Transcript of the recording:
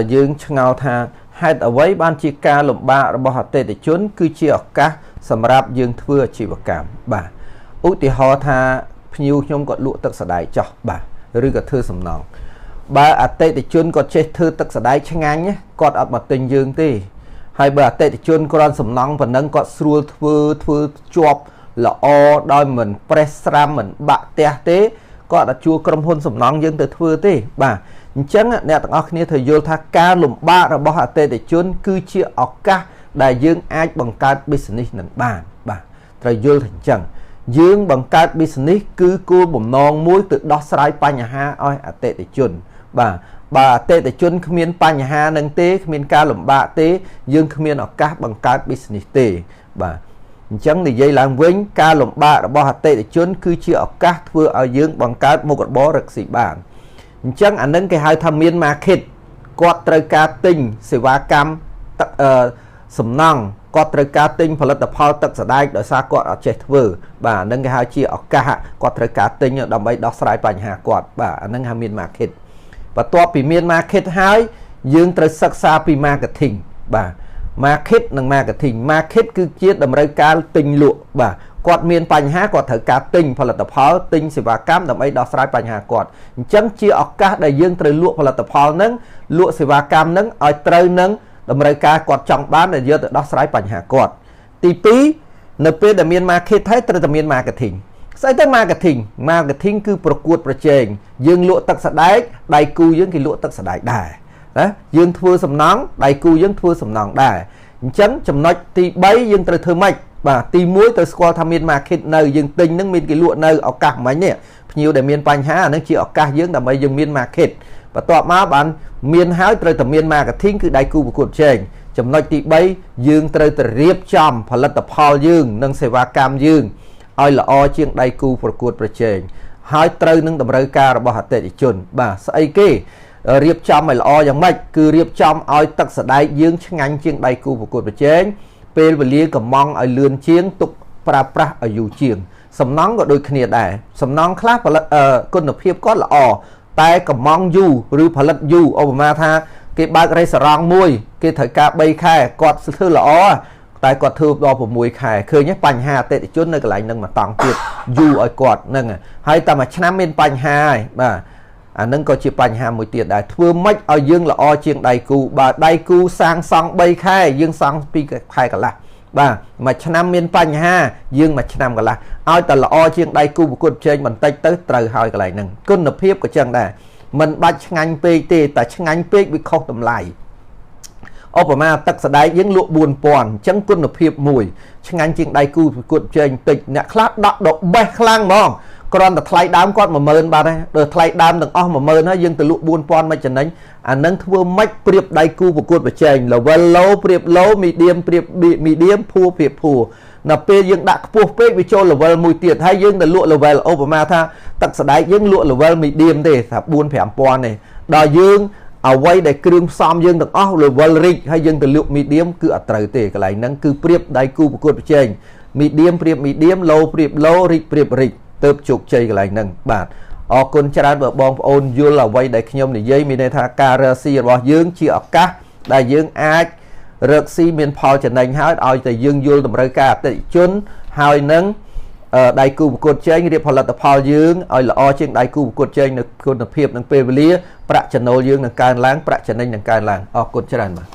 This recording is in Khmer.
dương ngào tha hai ở với ban chi ca lụm ba rồi bỏ tệ để chốn cứ chia ở cả sầm rạp dương thưa chỉ vào cảm bà út thì họ tha nhiều nhom còn lụa tật sải đại cho bà rồi cả thưa sầm nòng bà ở tệ để chốn còn chết thưa tật sải đại chăng anh nhé còn ở mặt tình dương tì hai bà tệ để chốn còn sầm nòng và nâng còn xua thưa chọp là o đôi mình press ram mình bạ tè tế có đã chua cầm hôn sầm nòng dương từ thưa tì bà chẳng nè tặng óc này thời vô tha ca lùm ba rồi bỏ tê để chôn cứ chia ọc ca đại dương ai bằng cái business nền bà thời vô thành chẳng dương bằng cái business cứ cô bùm non muối từ đó sai pa nhà ha oi tê để chôn bà tê để chôn không miên pa nhà ha nâng tế không miên ca lùm ba tế dương không miên ọc ca bằng cái business tê bà chẳng thì dây làm vĩnh ca lùm ba rồi bỏ tê để chôn cứ chia ọc ca vừa ở dương bằng cái một con bó rực xị bàn chẳng anh nâng cái hai tham miên market quạt trời ca tinh sự va cam sầm nòng quạt trời ca tinhផលិតផលទឹកសដែកដោយសារគាត់អត់ចេះធ្វើបាទនឹងគេហៅជាឱកាសគាត់ត្រូវការទិញដើម្បីដោះស្រាយបញ្ហាគាត់បាទអានឹងហៅមាន market បន្ទាប់ពីមាន market ហើយយើងត្រូវសិក្សាពី marketing បាទ market និង market គឺជាតម្រូវការទិញលក់បាទគាត់មានបញ្ហាគាត់ត្រូវការទិញផលិតផលទិញសេវាកម្មដើម្បីដោះស្រាយបញ្ហាគាត់អញ្ចឹងជាឱកាសដែលយើងត្រូវលក់ផលិតផលហ្នឹងលក់សេវាកម្មហ្នឹងឲ្យត្រូវនឹងតម្រូវការគាត់ចង់បានដែលយកទៅដោះស្រាយបញ្ហាគាត់ទី2នៅពេលដែលមាន market ហើយត្រូវតែមាន marketing ស្អីទៅ marketing គឺប្រកួតប្រជែងយើងលក់ទឹកសដែកដៃគូយើងគេលក់ទឹកសដែកដែរណាយើងធ្វើសំណង់ដៃគូយើងធ្វើសំណង់ដែរអញ្ចឹងចំណុចទី3យើងត្រូវធ្វើម៉េចបាទទី1ទៅស្គាល់ថាមាន market នៅយើងទិញនឹងមានគេលក់នៅឱកាសមិញនេះភ្ញៀវដែលមានបញ្ហាអានឹងជាឱកាសយើងដើម្បីយើងមាន market បន្ទាប់មកបានមានហើយត្រូវតែមាន marketing គឺដៃគូប្រកួតប្រជែងចំណុចទី3យើងត្រូវតែរៀបចំផលិតផលយើងនិងសេវាកម្មយើងឲ្យល្អជាងដៃគូប្រកួតប្រជែងហើយត្រូវនឹងតម្រូវការរបស់អតិថិជនបាទស្អីគេរៀបចំឲ្យល្អយ៉ាងម៉េចគឺរៀបចំឲ្យទឹកសដែកយើងឆ្ងាញ់ជាងដៃគូប្រកួតប្រជែងពេលវេលាកំងឲ្យលឿនជាងទុកប្រើប្រាស់ឲ្យយូរជាងសំណង់ក៏ដូចគ្នាដែរសំណង់ខ្លះផលិតគុណភាពគាត់ល្អតែកំងយូរឬផលិតយូរឧបមាថាគេបើករេសរ៉ង់មួយគេត្រូវការ3ខែគាត់ធ្វើល្អតែគាត់ធ្វើដល់6ខែឃើញបញ្ហាអតិថិជននៅកន្លែងហ្នឹងមកតង់ទៀតយូរឲ្យគាត់ហ្នឹងហើយតែមួយឆ្នាំមានបញ្ហាហើយបាទអានឹងក៏ជាបញ្ហាមួយទៀតដែរធ្វើម៉េចឲ្យយើងល្អជាងដៃគូបើដៃគូសាងសង់3ខែយើងសង់2ខែកន្លះបាទមួយឆ្នាំមានបញ្ហាយើងមួយឆ្នាំកន្លះឲ្យតែល្អជាងដៃគូប្រកួតប្រជែងបន្តិចទៅត្រូវហើយកន្លែងហ្នឹងគុណភាពក៏ចឹងដែរមិនបាច់ឆ្ងាញ់ពេកទេតែឆ្ងាញ់ពេកវាខុសតម្លៃឧបមាទឹកសដែកយើងលក់ 4000 អញ្ចឹងគុណភាពមួយឆ្ងាញ់ជាងដៃគូប្រកួតប្រជែងតិចអ្នកខ្លះដាក់ដបេះខ្លាំងហ្មងគ្រាន់តែថ្លៃដើមគាត់ 10000 បាទដល់ថ្លៃដើមទាំងអស់ 10000 ហើយយើងទៅលក់ 4000 មិនចំណេញអានឹងធ្វើម៉េចប្រៀបដៃគូប្រកួតប្រជែង level low ប្រៀប low medium ប្រៀប medium ភួរប្រៀបភួរនៅពេលយើងដាក់ខ្ពស់ពេកវាចូល level មួយទៀតហើយយើងទៅលក់ level ឧបមាថាទឹកសដែកយើងលក់ level medium ទេថា 4-5000 ទេដល់យើងអ្វីដែលគ្រឿងផ្សំយើងទាំងអស់ level rich ហើយយើងទៅលក់ medium គឺអត់ត្រូវទេកន្លែងហ្នឹងគឺប្រៀបដៃគូប្រកួតប្រជែង medium ប្រៀប medium low ប្រៀប low rich ប្រៀប rich ទៅជោគជ័យកន្លែងហ្នឹងបាទអរគុណច្រើនបើបងប្អូនយល់អ្វីដែលខ្ញុំនិយាយមានន័យថាការរកស៊ីរបស់យើងជាឱកាសដែលយើងអាចរកស៊ីមានផលចំណេញហើយឲ្យតែយើងយល់តម្រូវការអតិថិជនហើយនឹងដៃគូប្រកួតប្រជែងរៀបផលិតផលយើងឲ្យល្អជាងដៃគូប្រកួតប្រជែងនៅគុណភាពនិងពេលវេលាប្រាក់ចំណូលយើងនឹងកើនឡើងប្រាក់ចំណេញនឹងកើនឡើងអរគុណច្រើនបាទ